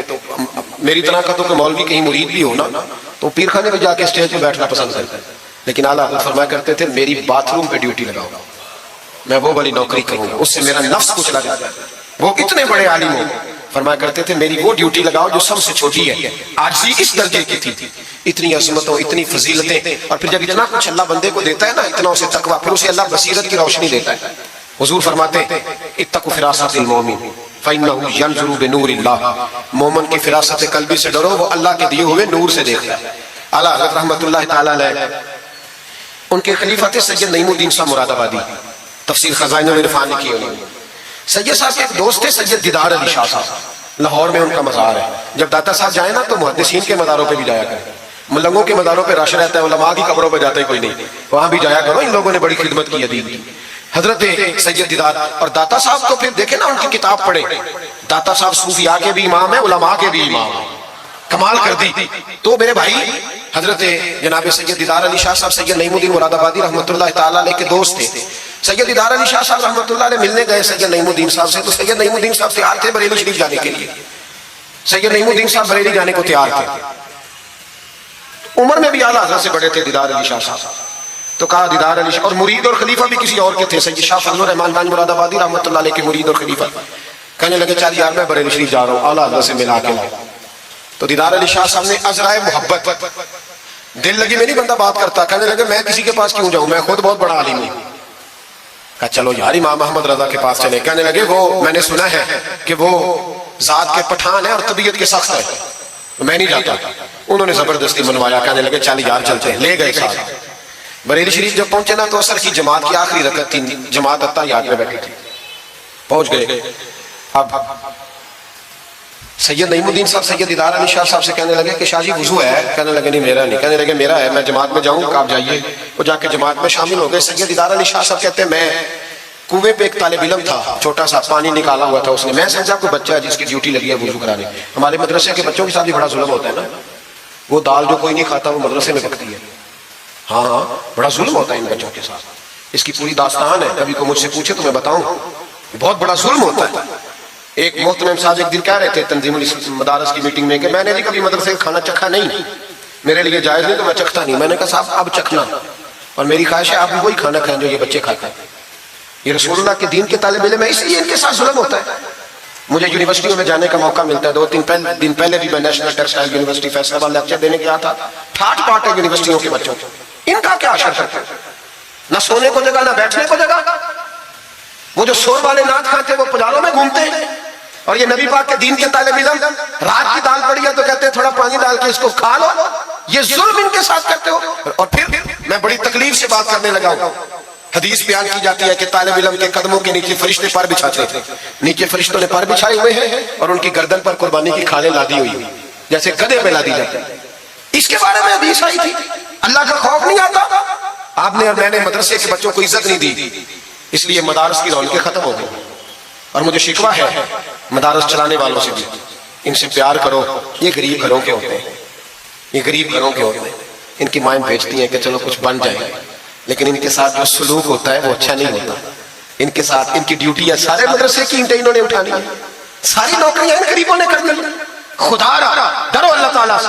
میری طرح کا تو مولوی کہیں مرید بھی ہو نا تو پیر خانے پہ جا کے اسٹیج پہ بیٹھنا پسند کرتا ہے. لیکن اعلیٰ حضرت فرمایا کرتے تھے میری باتھ روم پہ ڈیوٹی لگاؤ, میں وہ والی نوکری کروں گا, اس سے میرا نفس کچھ لگ جاتا ہے. وہ اتنے بڑے عالم ہو, فرمایا کرتے تھے میری وہ ڈیوٹی لگاؤ جو سب سے چھوٹی ہے. عاجزی اس درجے کی تھی, اتنی عظمتوں, اتنی فضیلتیں, اور پھر جب اتنا کچھ اللہ بندے کو دیتا ہے نا, اتنا اسے تقویٰ, پھر اسے اللہ بصیرت کی روشنی دیتا ہے. حضور فرماتے ہیں اتقوا فراست المومن فإنه ينظر بنور اللہ, مومن کی فراست قلبی سے ڈرو, وہ اللہ کے دیے ہوئے نور سے دیکھتا ہے. اعلیٰ حضرت رحمت اللہ تعالیٰ علیہ, ان کے خلیفہ تھے سید نعیم الدین صاحب مراد آبادی, تفسیر خزائن العرفان کی انہوں نے. سید صاحب کے ایک دوست تھے سید دیدار علی شاہ صاحب, لاہور میں ان کا مزار ہے. جب داتا صاحب جائیں نا تو محدثین کے مزاروں پہ بھی جایا کریں, ملنگوں کے مزاروں پہ رش رہتا ہے, علماء کی قبروں پہ جاتا ہے کوئی نہیں, وہاں بھی جایا کرو, ان لوگوں نے بڑی خدمت کی ادیب کی. حضرت سید دیدار اور داتا صاحب کو پھر دیکھیں نا, ان کی کتاب پڑھیں, داتا صاحب صوفیاء کے بھی امام ہیں, علماء کے بھی امام ہیں, کمال کر دی. تو میرے بھائی حضرت جناب سید دیدار علی شاہ صاحب سید نعیم الدین مراد آبادی رحمۃ اللہ تعالیٰ علیہ کے دوست تھے. سید دیدار علی شاہ صاحب رحمۃ اللہ علیہ ملنے گئے سید نعیم الدین صاحب سے, تو سید نعیم الدین صاحب تیار تھے بریلی شریف جانے کے لیے. سید نعیم الدین صاحب بریلی جانے کو تیار تھے, عمر میں بھی اعلیٰ حضرت سے بڑے تھے دیدار علی شاہ صاحب. تو کہا دیدار علی شاہ, اور مرید اور خلیفہ بھی کسی اور کے تھے, سید شاہ فضل الرحمان خان مراد آبادی رحمۃ اللہ علیہ کے مرید اور خلیفہ. کہنے لگے چل یار میں بریلی شریف جا رہا ہوں, اعلیٰ حضرت سے ملا کے لاؤ. تو دیدار علی شاہ صاحب نے عذرائے محبت, دل لگی میں نہیں بندہ بات کرتا, کہنے لگے میں کسی کے پاس کیوں جاؤں, میں خود بہت بڑا عالم ہوں. کہا چلو یار امام احمد رضا کے پاس چلے. کہنے لگے وہ میں نے سنا ہے کہ وہ ذات کے پٹھان ہے اور طبیعت کے سخت ہے, میں نہیں جاتا. انہوں نے زبردستی منوایا, کہنے لگے چل یار چلتے ہیں, لے گئے ساتھ. بریلی شریف جب پہنچے نا تو عصر کی جماعت کی آخری رکعت تھی, جماعت اتحیات میں بیٹھی تھی. پہنچ گئے, اب سید نعیم الدین صاحب سید دیدار علی شاہ صاحب سے کہنے لگے کہ شاہ جی وضو ہے؟ کہنے لگے نہیں میرا نہیں. کہنے لگے میرا ہے, میں جماعت میں جاؤں گا, آپ جائیے. وہ جا کے جماعت میں شامل ہو گئے. سید دیدار علی شاہ صاحب کہتے ہیں میں کنویں پہ ایک طالب علم تھا, چھوٹا سا پانی نکالا ہوا تھا اس نے, میں سمجھا کوئی بچہ ہے جس کی ڈیوٹی لگی ہے وضو کرانے. ہمارے مدرسے کے بچوں کے ساتھ بھی بڑا ظلم ہوتا ہے نا, وہ دال جو کوئی نہیں کھاتا وہ مدرسے میں پکتی ہے. ہاں بڑا ظلم ہوتا ہے ان بچوں کے ساتھ, اس کی پوری داستان ہے, کبھی کو مجھ سے پوچھے تو میں بتاؤں, بہت بڑا ظلم ہوتا ہے. ایک محترم صاحب ایک دن کہہ رہے تھے تنظیم المدارس کی میٹنگ میں کہ میں نے بھی کبھی مدرسے کا کھانا چکھا نہیں, میرے لیے جائز نہیں تو میں چکھتا نہیں. میں نے کہا صاحب اب چکھنا, اور میری خواہش ہے آپ بھی وہی کھانا کھائیں جو یہ بچے کھاتے ہیں. یہ رسول اللہ کے دین کے طالب علم ہے, اس لیے ان کے ساتھ ظلم ہوتا ہے. مجھے یونیورسٹیوں میں جانے کا موقع ملتا ہے, 2-3 دن پہلے بھی میں نیشنل ٹیکسٹائل یونیورسٹی فیصلہ آباد لیکچر دینے گیا تھا. ٹھاٹ پاٹ ہے یونیورسٹیوں کے بچوں, ان کا کیا اشر کرتا ہے, نہ سونے کو جگہ نہ بیٹھنے کو جگہ. وہ جو شور والے نعت کھاتے وہ پجاروں میں گھومتے ہیں, اور یہ نبی پاک کے دین کے طالب علم رات کی دال پڑی ہے تو کہتے ہیں تھوڑا پانی ڈال کے اس کو کھا لو. یہ ظلم ان کے ساتھ کرتے ہو. اور پھر میں بڑی تکلیف سے بات کرنے لگا ہوں. حدیث بیان کی جاتی ہے کہ طالب علم کے قدموں کے نیچے فرشتے پر بچھاتے تھے, نیچے فرشتوں نے پر بچھائے ہوئے ہیں اور ان کی گردن پر قربانی کی کھالیں لادی ہوئی جیسے گدھے پہ لادی جاتی ہے. اس کے بارے میں حدیث آئی تھی. اللہ کا خوف نہیں آتا. آپ نے اور میں نے مدرسے کے بچوں کو عزت نہیں دی, اس لیے مدارس کی رونقیں ختم ہو گئی. اور مجھے شکوہ ہے مدارس چلانے والوں سے بھی, ان سے پیار کرو. یہ غریب گھروں کے ہوتے ہیں, یہ غریب گھروں کے ہوتے ہیں, ان کی مائیں بھیجتی ہیں کہ چلو کچھ بن جائے, لیکن ان کے ساتھ جو سلوک ہوتا ہے وہ اچھا نہیں ہوتا. ان کے ساتھ ان کی ڈیوٹی ہے, سارے مدرسے کی اینٹیں انہوں نے اٹھانی ہے, ساری نوکریاں ان غریبوں نے کرنی. خدا را ڈرو اللہ تعالیٰ سے.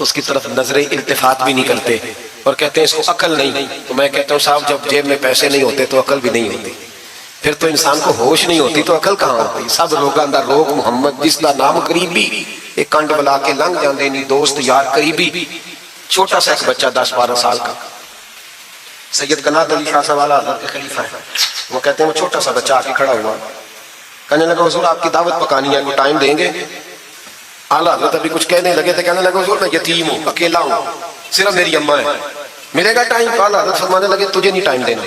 تو اس کی طرف نظریں التفات بھی نہیں کرتے اور کہتے ہیں اس کو عقل نہیں. تو میں کہتا ہوں صاحب جب جیب میں پیسے نہیں ہوتے تو عقل بھی نہیں ہوتی. پھر تو انسان کو ہوش نہیں ہوتی تو عقل کہاں ہوتی. سب روگاں دا روگ محمد جس دا نام قریبی ایک کنڈ بلا کے لنگ جاندے نہیں دوست یار قریبی. چھوٹا سا ایک بچہ 10-12 سال کا سید قنات علی شاہ صاحب والا حضرت کے خلیفہ ہے. وہ کہتے ہیں وہ چھوٹا سا بچہ آ کے کھڑا ہوا کہنے لگا حضور آپ کی دعوت پکانی ہے کوئی ٹائم دیں گے. اعلیٰ حضرت ابھی کچھ کہنے لگے تھے کہنے لگا حضور میں یتیم ہوں اکیلا ہوں صرف میری اماں ہے ملے گا ٹائم. اعلیٰ حضرت فرمانے لگے تجھے نہیں ٹائم دینا.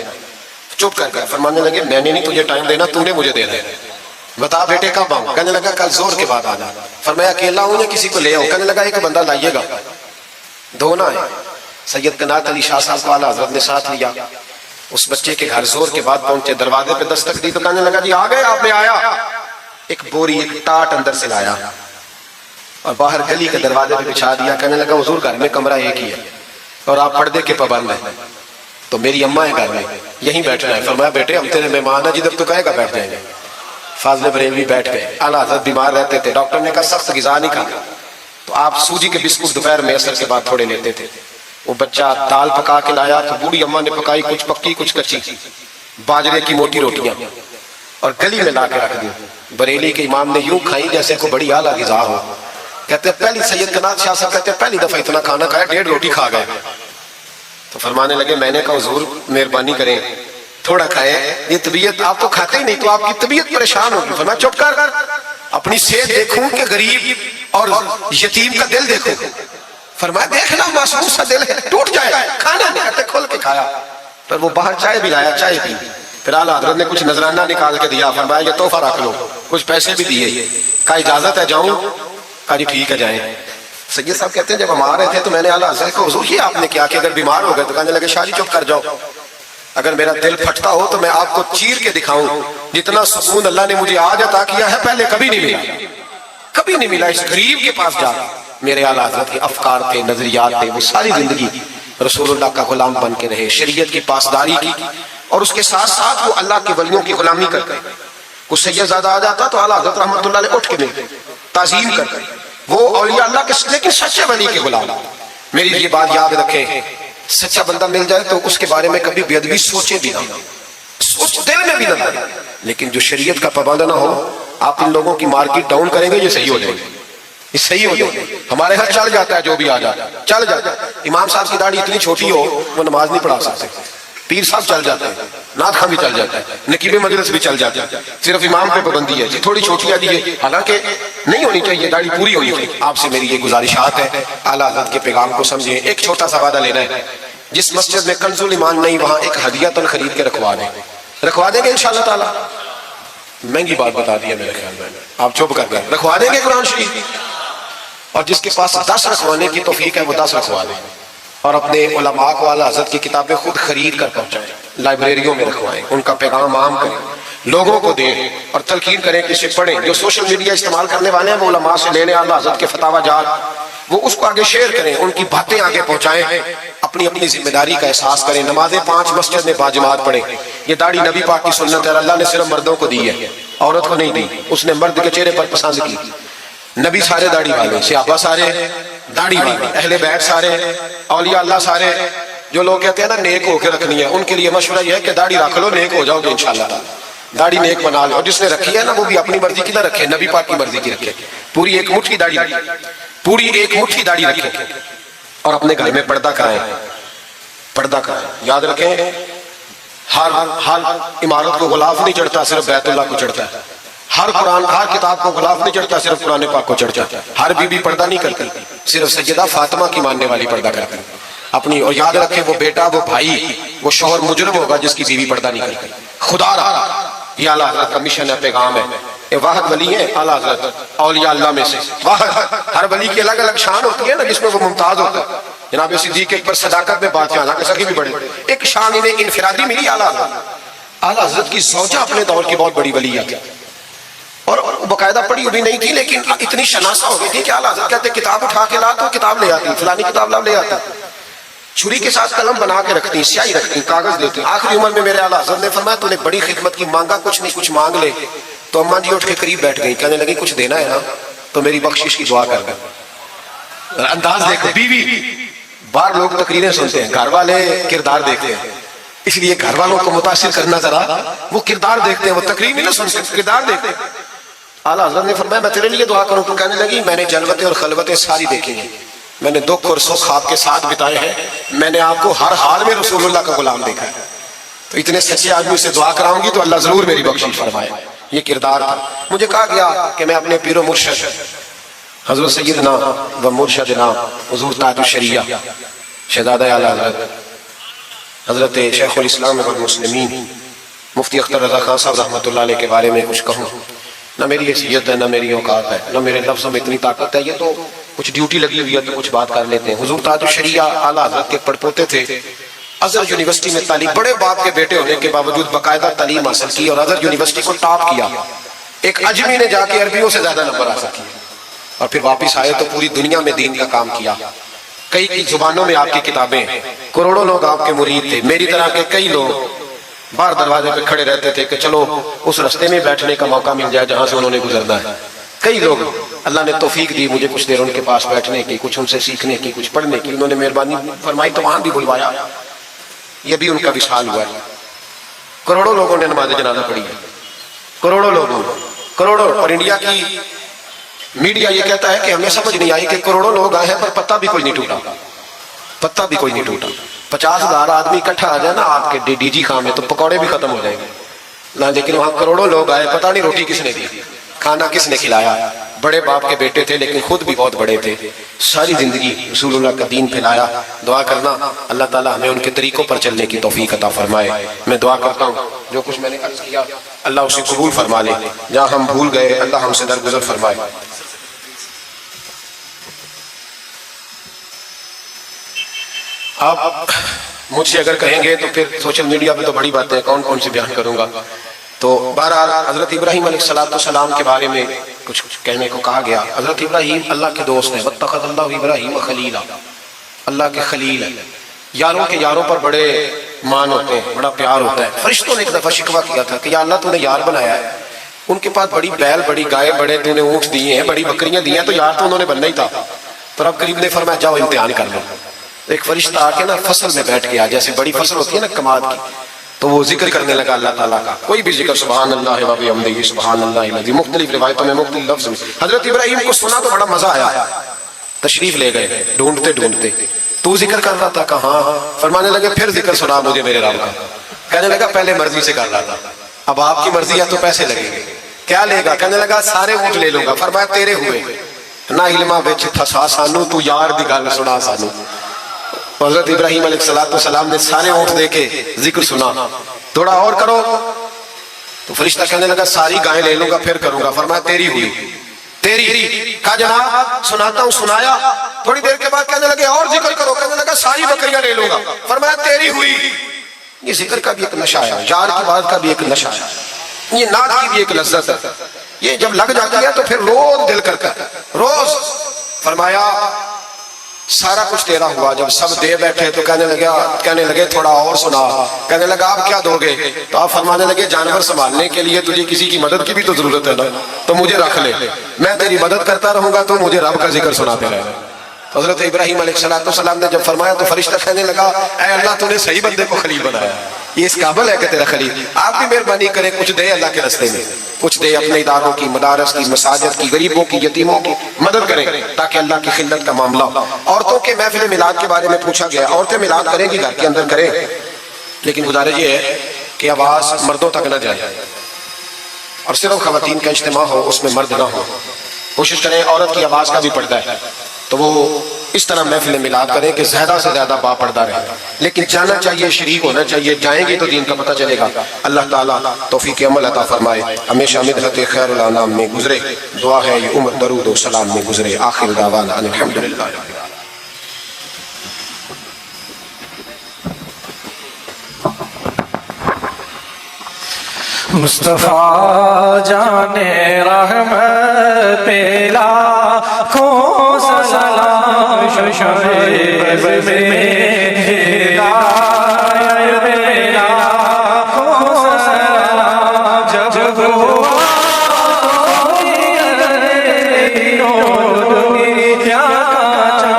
چپ کر گئے. فرمانے لگے میں نے نہیں تجھے ٹائم دینا تو نے مجھے دینا ہے. بتا بیٹے کب آؤں. کہنے لگا کل زور کے بعد آنا. فرمایا اکیلا ہوں یا کسی کو لے آؤں. کہنے لگا ایک بندہ لائیے گا. دو نہ آئے. سید قنات علی شاہ صاحب کو اعلیٰ حضرت نے ساتھ لیا. اس بچے کے گھر زور کے بعد پہنچے. دروازے پہ دستک دی تو کہنے لگا جی آ گئے آپ نے. آیا ایک بوری ایک ٹاٹ اندر سے لایا اور باہر گلی کے دروازے پہ بچھا دیا. کہنے لگا حضور گھر میں کمرہ ایک ہی ہے اور آپ پردے کے پابند ہیں تو میری اماں ہے گھر میں یہیں بیٹھنا ہے. فرمایا بیٹے ہم تیرے مہمان ہیں جدھر تو کہے گا بیٹھ جائیں گے. فاضل بریلوی بیٹھ گئے. اعلیٰ حضرت بیمار رہتے تھے. ڈاکٹر نے کہا سخت غذا نہیں کھانا تو آپ سوجی کے بسکٹ دوپہر میں عصر کے بعد تھوڑے لیتے تھے. وہ بچہ دال پکا کے لایا تو بوڑھی اماں نے پکائی کچھ پکی کچھ کچی باجرے کی موٹی روٹیاں اور گلی میں لا کے رکھ دی. بریلی کے امام نے یوں کھائی جیسے کوئی بڑی اعلیٰ غذا ہو. کہتے ہیں پہلی سید قنات شاہ صاحب کہتے ہیں پہلی دفعہ اتنا کھانا کھایا 1.5 روٹی کھا گئے. تو فرمانے لگے میں نے کہا حضور مہربانی کریں تھوڑا کھائیں یہ طبیعت آپ تو کھاتے ہی نہیں تو آپ کی طبیعت پریشان ہوگی. فرمایا چپ کر اپنی صحت دیکھوں کہ غریب اور یتیم کا دل دیکھو. فرمایا دیکھنا معصوم سا دل ہے ٹوٹ جائے. کھانا نہیں کہتے کھول کے کھایا. پھر وہ باہر چائے بھی لایا چائے پی. پھر اعلیٰ حضرت نے کچھ نذرانہ نکال کے دیا. فرمایا یہ تحفہ رکھ لو. کچھ پیسے بھی دیے. کہا اجازت ہے جاؤں. کہا جی ٹھیک ہے جائیں. سید صاحب کہتے ہیں جب ہم آ رہے تھے تو میں نے اعلیٰ حضرت کو حضور یہ آپ نے کیا کہ اگر بیمار ہو گئے تو کہنے لگے شاہ جی چپ کر جاؤ. اگر میرا دل پھٹتا ہو تو میں آپ کو چیر کے دکھاؤں جتنا سکون اللہ نے مجھے آج عطا کیا ہے پہلے کبھی نہیں ملا. کبھی نہیں ملا. اس غریب کے پاس جا. میرے اعلیٰ حضرت کے افکار تھے نظریات تھے. وہ ساری زندگی رسول اللہ کا غلام بن کے رہے. شریعت کی پاسداری کی اور اس کے ساتھ ساتھ وہ اللہ کے ولیوں کی غلامی کرتے. کوئی سید زیادہ آ جاتا تو اعلیٰ حضرت رحمۃ اللہ علیہ اٹھ کے ملتے تعظیم کرتے. وہ اولیاء اللہ کے لیکن سچے ولی کے غلام. میری یہ بات یاد رکھیں سچا بندہ مل جائے تو اس کے بارے میں کبھی بے ادبی سوچے بھی نہ سوچ دل میں بھی نہ لائے. لیکن جو شریعت کا پابند نہ ہو آپ ان لوگوں کی مارکیٹ ڈاؤن کریں گے یہ صحیح ہو جائے گی. یہ صحیح ہو جائے. ہمارے ہاں چل جاتا ہے جو بھی آ جاتا ہے چل جاتا ہے. امام صاحب کی داڑھی اتنی چھوٹی ہو وہ نماز نہیں پڑھا سکتے. پیر صاحب چل جاتے ہیں. نعت خواں بھی چل جاتا ہے. نقیب مجلس بھی چل جاتا ہے. صرف امام پہ پابندی ہے تھوڑی چھوٹی آدھی ہے. حالانکہ نہیں ہونی چاہیے داڑھی پوری ہونی چاہیے. آپ سے میری یہ گزارشات ہے اعلیٰ حضرت کے پیغام کو سمجھیں. ایک چھوٹا سا وعدہ لینا ہے جس مسجد میں کنز الایمان نہیں وہاں ایک ہدیہ خرید کے رکھوا دیں گے انشاءاللہ تعالی. مہنگی بات بتا دی ہے میرے خیال میں. آپ چپ کر گئے. رکھوا دیں گے قرآن شریف. اور جس کے پاس 10 رکھوانے کی توفیق ہے وہ 10 رکھوا دیں. اور اپنے علماء کو اعلیٰ حضرت کی کتابیں خود خرید کر پہنچائیں. لائبریریوں میں رکھوائیں. ان کا پیغام عام کریں. لوگوں کو دیں اور تلقین کریں کہ اسے پڑھیں. جو سوشل میڈیا استعمال کرنے والے ہیں وہ علماء سے لے لیں اعلیٰ حضرت کے فتاوی جات. وہ اس کو آگے شیئر کریں. ان کی باتیں آگے پہنچائیں. اپنی اپنی ذمہ داری کا احساس کریں. نمازیں 5 مسجد میں باجماعت پڑھیں. یہ داڑھی نبی پاک کی سنت ہے. اللہ نے صرف مردوں کو دی ہے عورت کو نہیں دی. اس نے مرد کے چہرے پر پسند کی. نبی سارے داڑھی والے صحابہ سارے داڑھی والے اہل بیت سارے اولیاء اللہ سارے. جو لوگ کہتے ہیں نا نیک ہو کے رکھنی ہے ان کے لیے مشورہ یہ ہے کہ داڑھی رکھ لو نیک ہو جاؤ گے انشاءاللہ تعالی. داڑھی نیک بنا لو. اور جس نے رکھی ہے نا وہ بھی اپنی مرضی کی نہ رکھے نبی پاک کی مرضی کی رکھے. پوری ایک مٹھی داڑھی رکھے اور اپنے گھر میں پردہ کرائیں. یاد رکھیں ہر عمارت کو غلاف نہیں چڑھتا صرف بیت اللہ کو چڑھتا ہے. ہر کتاب کو غلاف نہیں چڑھتا صرف قرآن پاک کو چڑھتا ہے. ہر بیوی پردہ نہیں کرتی صرف سیدہ فاطمہ کی ماننے والی پردہ کرتی اپنی. اور یاد رکھیں وہ بیٹا وہ بھائی وہ شوہر مجرم ہوگا جس کی بیوی پردہ نہیں کرتی. خدا رہا یہ اعلیٰ حضرت کا مشن ہے پیغام ہے. یہ واحد ولی ہے اعلیٰ حضرت اولیاء اللہ میں سے واحد. ہر ولی کی الگ الگ شان ہوتی ہے نا جس میں وہ ممتاز ہوتا ہے. جناب صدیق اکبر صداقت میں بات ہے حالانکہ سخی بھی بڑے ایک شان انہیں انفرادی ملی اعلیٰ حضرت کی زوجہ اپنے دور کی بہت بڑی ولی ہے اور باقاعدہ پڑھی ہوئی نہیں تھی لیکن اتنی شناسہ ہو گئی تھی کہ اعلیٰ حضرت کہتے کتاب اٹھا کے لا تو کتاب لے آتی فلانی کتاب لا لے آتی. چھری کے ساتھ قلم بنا کے رکھتی سیاہی رکھتی کاغذ دیتی. آخری عمر میں میرے اعلیٰ حضرت نے فرمایا تو نے بڑی خدمت کی مانگا کچھ نہیں کچھ مانگ لے. تو اماں جی اٹھ کے قریب بیٹھ گئی کہنے لگی کچھ دینا ہے نا تو میری بخشش کی دعا کر دیں. انداز دیکھو. بیوی باہر لوگ تقریریں سنتے ہیں, گھر والے کردار دیکھتے ہیں, اس لیے گھر والوں کو متاثر کرنا ذرا, وہ کردار دیکھتے ہیں, وہ تقریر نہیں سنتے, کردار دیکھتے ہیں. اعلیٰ حضرت نے فرمایا میں تیرے لیے دعا کروں. تو کہنے لگی میں نے جلوتیں اور خلوتیں ساری دیکھی ہیں, میں نے دکھ اور سکھ آپ کے ساتھ بتائے ہیں, میں نے آپ کو ہر حال میں رسول اللہ کا غلام دیکھا ہے. تو اتنے سچے آدمی سے دعا کراؤں گی تو اللہ ضرور میری بخشش فرمائے. یہ کردار تھا. مجھے کہا گیا کہ میں اپنے پیر و مرشد حضرت سیدنا و مرشدنا حضور تاج الشریعہ شہزادہ اعلیٰ حضرت شیخ الاسلام والمسلمین مفتی اختر رضا خان صاحب رحمۃ اللہ علیہ کے بارے میں کچھ کہوں. نہ میری حیثیت ہے, نہ میری اوقات ہے, نہ میرے لفظوں میں اتنی طاقت ہے. یہ تو کچھ ڈیوٹی لگی ہوئی ہے تو کچھ بات کر لیتے ہیں. حضور تاج الشریعہ اعلیٰ حضرت کے پڑپوتے تھے. ازہر یونیورسٹی میں تعلیم, بڑے باپ کے بیٹے ہونے کے باوجود باقاعدہ تعلیم حاصل کی اور ازہر یونیورسٹی کو ٹاپ کیا. ایک اجمی نے جا کے عربیوں سے زیادہ نمبر حاصل کیے اور پھر واپس آئے تو پوری دنیا میں دین کا کام کیا. کئی زبانوں میں آپ کی کتابیں, کروڑوں لوگ آپ کے مرید تھے. میری طرح کے کئی لوگ باہر دروازے پہ کھڑے رہتے تھے کہ چلو اس رستے میں بیٹھنے کا موقع مل جائے جہاں سے انہوں نے گزرنا ہے. کئی لوگ اللہ نے توفیق دی مجھے کچھ دیر ان کے پاس بیٹھنے کی, کچھ ان سے سیکھنے کی, کچھ پڑھنے کی. انہوں نے مہربانی فرمائی تو وہاں بھی بلوایا. یہ بھی ان کا وصال ہوا ہے. کروڑوں لوگوں نے نماز جنازہ پڑھی ہے, کروڑوں لوگوں, کروڑوں. اور انڈیا کی میڈیا یہ کہتا ہے کہ ہمیں سمجھ نہیں آئی کہ کروڑوں لوگ آئے ہیں پر پتہ بھی کوئی نہیں ٹوٹا, پتہ بھی کوئی نہیں ٹوٹا. 50,000 آدمی اکٹھا آ جائے نا آپ کے ڈی جی خان میں تو پکوڑے بھی ختم ہو جائیں گے. لیکن وہاں کروڑوں لوگ آئے, پتہ نہیں روٹی کس نے دی, کھانا کس نے کھلایا. بڑے باپ کے بیٹے تھے لیکن خود بھی بہت بڑے تھے. ساری زندگی رسول اللہ کا دین پھیلایا. دعا کرنا اللہ تعالیٰ ہمیں ان کے طریقوں پر چلنے کی توفیق عطا فرمائے. میں دعا کرتا ہوں جو کچھ میں نے عرض کیا اللہ اسے قبول فرما لے. جہاں ہم بھول گئے اللہ ہم سے درگزر فرمائے. آپ مجھ سے اگر کہیں گے تو پھر سوشل میڈیا پہ تو بڑی باتیں کون کون سے بیان کروں گا. تو بہرحال حضرت ابراہیم علیہ السلام کے بارے میں کچھ کہنے کو کہا گیا. حضرت ابراہیم اللہ کے دوست ہیں. واتخذ اللہ ابراہیم خلیلا, اللہ کے خلیل ہیں. یاروں کے یاروں پر بڑے مان ہوتے ہیں, بڑا پیار ہوتا ہے. فرشتوں نے ایک دفعہ شکوہ کیا تھا کہ یا اللہ تو نے یار بنایا ہے, ان کے پاس بڑی بیل, بڑی گائے, بڑے تو نے اونٹ دیے ہیں, بڑی بکریاں دی ہیں, تو یار تو انہوں نے بننا ہی تھا. تو رب کریم نے فرمایا جاؤ امتحان کر لو. ایک فرشتہ آ کے نا فصل میں بیٹھ گیا, جیسے بڑی فصل ہوتی ہے نا کماد کی, تو وہ ذکر کرنے لگا اللہ تعالیٰ کا. کوئی بھی ذکر سبحان اللہ و بحمدہ سبحان اللہ العظیم, مختلف روایتوں میں مختلف لفظ میں. حضرت ابراہیم کو سنا تو بڑا مزہ آیا, تشریف لے گئے ڈھونڈتے ڈھونڈتے. تو ذکر کر رہا تھا, کہاں. فرمانے لگے پھر ذکر سنا مجھے میرے رب کا. کہنے لگا پہلے مرضی سے کر رہا تھا, اب آپ کی مرضی ہے تو پیسے لگیں گے. کیا لے گا. کہنے لگا سارے اونٹ لے لوں گا. فرمایا تیرے ہوئے نہ علما بچ پھسا سانو, تو یار دی گل سنا سانو. حضرت ابراہیم علیہ السلام نے سارے اونٹ دے کے ذکر سنا. تھوڑا اور کرو. تو فرشتہ کہنے لگا ساری گائیں لے لوں گا پھر کروں گا. فرمایا تیری ہوئی, تیری. کہا جناب سناتا ہوں. سنایا. تھوڑی دیر کے بعد کہنے لگے اور ذکر کرو. کہنے لگا ساری بکریاں لے لوں گا. فرمایا تیری ہوئی. یہ ذکر کا بھی ایک نشہ ہے, یار کی بات کا بھی ایک نشہ ہے, یہ نعت کی بھی ایک لذت ہے. یہ جب لگ جاتی ہے تو پھر روز دل کرتا ہے, روز. فرمایا سارا کچھ تیرا ہوا. جب سب دے بیٹھے تو کہنے لگے تھوڑا اور سنا. کہنے لگا آپ کیا دو گے. تو آپ فرمانے لگے جانور سنبھالنے کے لیے تجھے کسی کی مدد کی بھی تو ضرورت ہے نا, تو مجھے رکھ لے, میں تیری مدد کرتا رہوں گا تو مجھے رب کا ذکر سناتے رہے. حضرت ابراہیم علیہ السلام نے جب فرمایا تو فرشتہ کہنے لگا اے اللہ تو نے صحیح بندے کو خلیل بنایا, یہ اس قابل ہے کہ تیرا خلیل. آپ بھی مہربانی کریں کچھ دے اللہ کے راستے میں, کچھ دے اپنے اداروں کی, مدارس کی, مساجد کی, غریبوں کی, یتیموں کی مدد کریں تاکہ اللہ کی خلت کا معاملہ ہو. عورتوں کے محفل میلاد کے بارے میں پوچھا گیا. عورتیں میلاد کریں گی گھر کے اندر کریں, لیکن گزارش یہ ہے کہ آواز مردوں تک نہ جائے اور صرف خواتین کا اجتماع ہو, اس میں مرد نہ ہو. کوشش کریں عورت کی آواز کا بھی پردہ ہے تو وہ اس طرح محفل میلاد کریں کہ زیادہ سے زیادہ با پردہ رہے. لیکن جانا چاہیے, شریک ہونا چاہیے. جائیں گے تو دین کا پتہ چلے گا. اللہ تعالیٰ توفیق عمل عطا فرمائے. ہمیشہ مدحت خیر الانام میں گزرے. دعا ہے یہ عمر درود و سلام میں گزرے. آخر دعوانا الحمدللہ. مصطفیٰ جانے رحمت لاکھوں سلام شعیب میں ہدایت لاکھوں سلام جب ہوا دنیا کا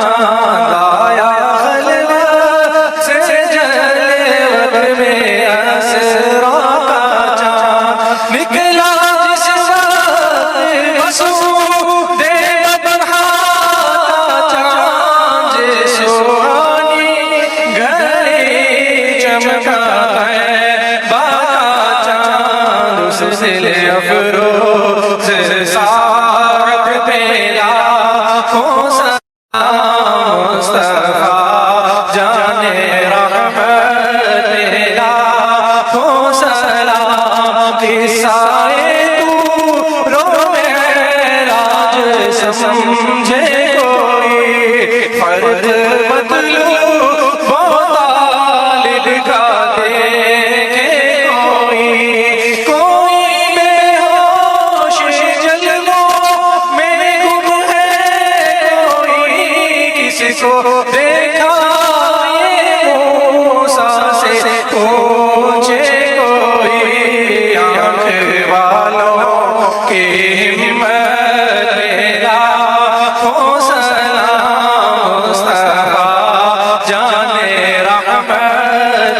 جانے رحمت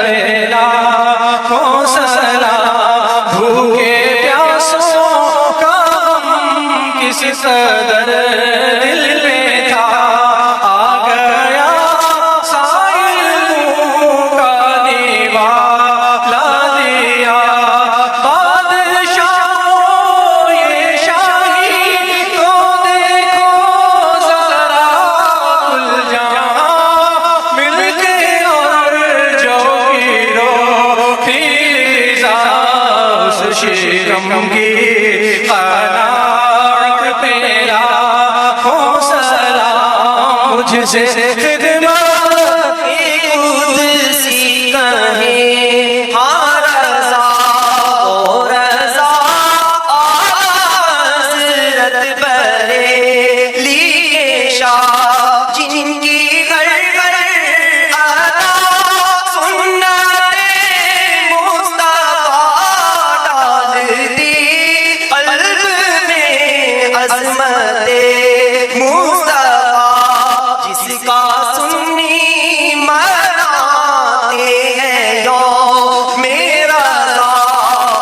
لاکھوں سلام بھوکے پیاسوں کا غم کسی قدر دل میں تھا آ گیا سائل منہ کا دیوا لا دیا بادشاہوں یہ شاہی تو دیکھو ذرا کل جہاں مل کے اور جو گیرو فیضا اس شیرم کی قناعت پہ لاکھوں سلام مجھ سے خدمت قدسی کہے ہاں رضا وہ رضا حضرت بریلی کے شاہ جن کی گھر گھر ادا سنت مصطفیٰ ڈالتی قلب میں عظمت مصطفیٰ جس کا سنی مناتے ہیں یوم میرا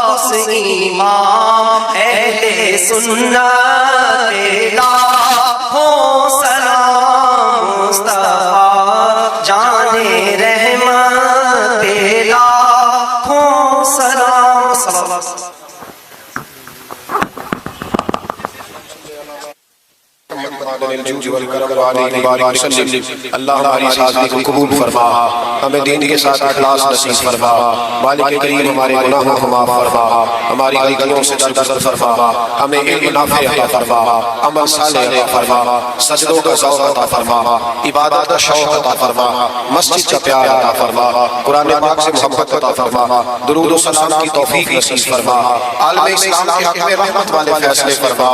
اس امام اہل سنت لاکھوں سلام مصطفیٰ جان رحمت لاکھوں سلام اللہ ہماری سازی کو قبول فرما ہمیں دین کے ساتھ اخلاص نصیب فرما مالک کریم ہمارے گناہوں کو معاف فرما ہماری غلطیوں سے درگزر فرما ہمیں علم نافع عطا فرما عمل صالح عطا فرما سجدوں کا ذوق عطا فرما عبادت کا شوق عطا فرما مسجد کا پیار عطا فرما قرآن پاک سے محبت عطا فرما درود و سلام کی توفیق نصیب فرما عالم اسلام کے حق میں رحمت والے فیصلے فرما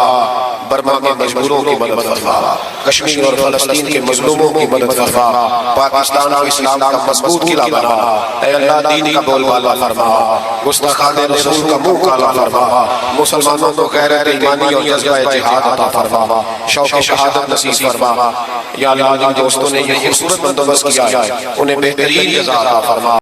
برما میں مجبوروں کی مدد فرما کشمیر اور فلسطین کے مظلوموں کی مدد فرما پاکستان اور اسلام کا مضبوط قلعہ بنا اے اللہ دین کا بول بالا فرما گستاخان رسول کا منہ کالا فرما مسلمانوں کو غیرت ایمانی اور جذبہ جہاد عطا فرما شوق شہادت نصیب فرما یا اللہ جن دوستوں نے یہ خوبصورت بندوبست کیا ہے انہیں بہترین جزا عطا فرما